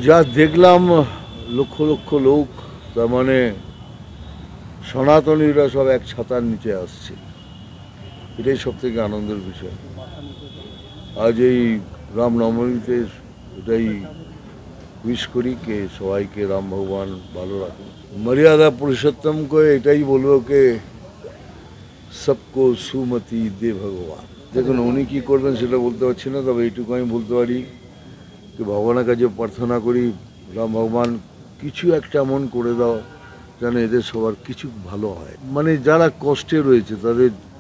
যা দেখলাম লক্ষ লক্ষ লোক, তার মানে সনাতনীরা সব এক ছাতার নিচে আসছে, এটাই সব থেকে আনন্দের বিষয়। আজ এই রামনবমীতে এটাই উইশ করি কে সবাইকে রাম ভগবান ভালো রাখুন। মর্যাদা পুরুষোত্তম को এটাই বলবো কে সবকো সুমতি দে ভগবান। দেখুন উনি কি করবেন সেটা বলতে পারছি না, তবে এইটুকু আমি বলতে পারি যে ভগবানের কাছে প্রার্থনা করি রাম ভগবান কিছু একটা এমন করে দাও যেন এদের সবার কিছু ভালো হয়, মানে যারা কষ্টে রয়েছে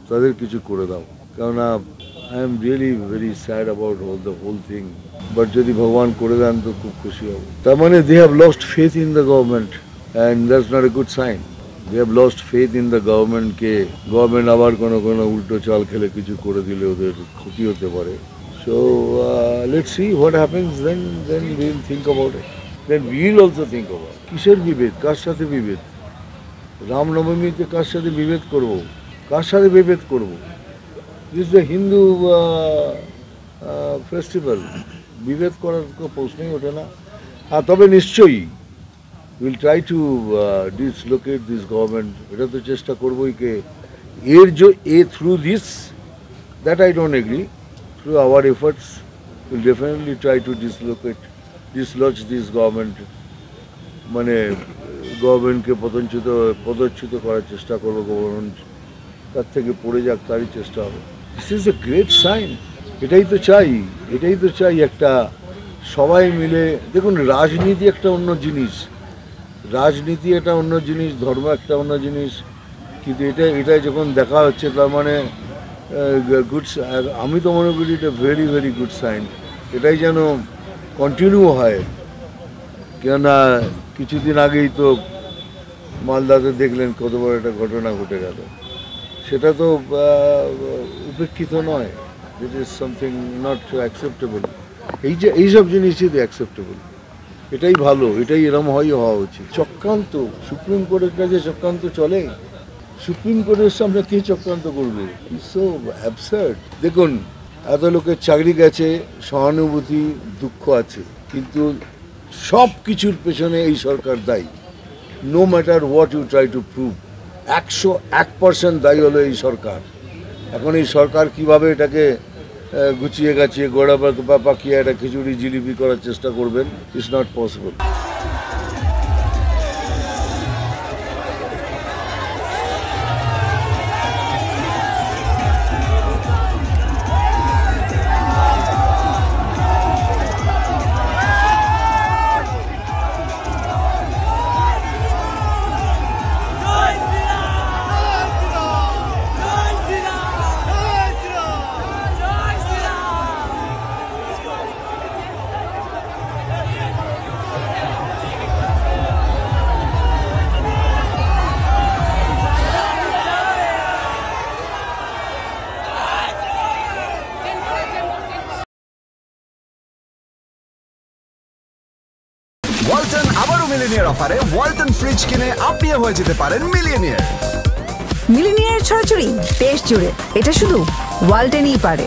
তাদের কিছু করে দাও। কেননা I am really very sad about the whole thing, but যদি ভগবান করে দেন তো খুব খুশি হব। তার মানে they have lost faith in the government and that's not a good sign. They have lost faith in the গভর্নমেন্টকে গভর্নমেন্ট আবার কোনো উল্টো চাল খেলে কিছু করে দিলে ওদের ক্ষতি হতে পারে। So let's see what happens, then we'll think about it. Then we'll also think about it. কিসের বিভেদ, কার সাথে বিভেদ? রামনবমীতে কার সাথে বিভেদ করব? কার সাথে বিভেদ করব? This is a Hindu festival. বিভেদ করার কোনো প্রশ্নই ওঠে না। তবে নিশ্চয়ই we'll try to dislocate this government. এটা তো চেষ্টা করবই কে through this, that I don't agree. Through our efforts, we'll definitely try to dislodge this government. মানে গভর্নমেন্টকে পদচ্যুত করার চেষ্টা করবো, গভর্নমেন্ট তার থেকে পড়ে যাক তারই চেষ্টা হবে। This is a great sign. এটাই তো চাই একটা সবাই মিলে। দেখুন রাজনীতি একটা অন্য জিনিস, ধর্ম একটা অন্য জিনিস, কিন্তু এটা যখন দেখা হচ্ছে তার মানে গুড, আমি তো মনে করি এটা ভেরি ভেরি গুড সাইন। এটাই যেন কন্টিনিউ হয়। কেননা কিছুদিন আগেই তো মালদাতে দেখলেন কত বড় একটা ঘটনা ঘটে গেল, সেটা তো উপেক্ষিত নয়। It is something not acceptable. এইসব জিনিসই তো অ্যাকসেপ্টেবল। এটাই ভালো, এটাই এরম হওয়া উচিত। চক্রান্ত, সুপ্রিম কোর্টের কাছে চক্রান্ত চলে? সুপ্রিম কোর্টের সামনে কে চক্রান্ত করবে? So absurd. দেখুন এত লোকের চাকরি গেছে, সহানুভূতি দুঃখ আছে, কিন্তু সব কিছুর পেছনে এই সরকার দায়ী। No matter what you try to prove, 101% দায়ী হলো এই সরকার। এখন এই সরকার কিভাবে এটাকে গুছিয়ে গাছিয়ে গোড়া পাকিয়ে একটা খিচুড়ি জিলিপি করার চেষ্টা করবেন, ইটস নট পসিবল। ওয়ালটন আবারও মিলিনিয়ার অফারে ওয়ালটন ফ্রিজ কিনে আপনিও হয়ে যেতে পারেন মিলিয়নিয়ার। মিলিনিয়ার ছড়াছড়ি দেশ জুড়ে, এটা শুধু ওয়ালটনই পারে।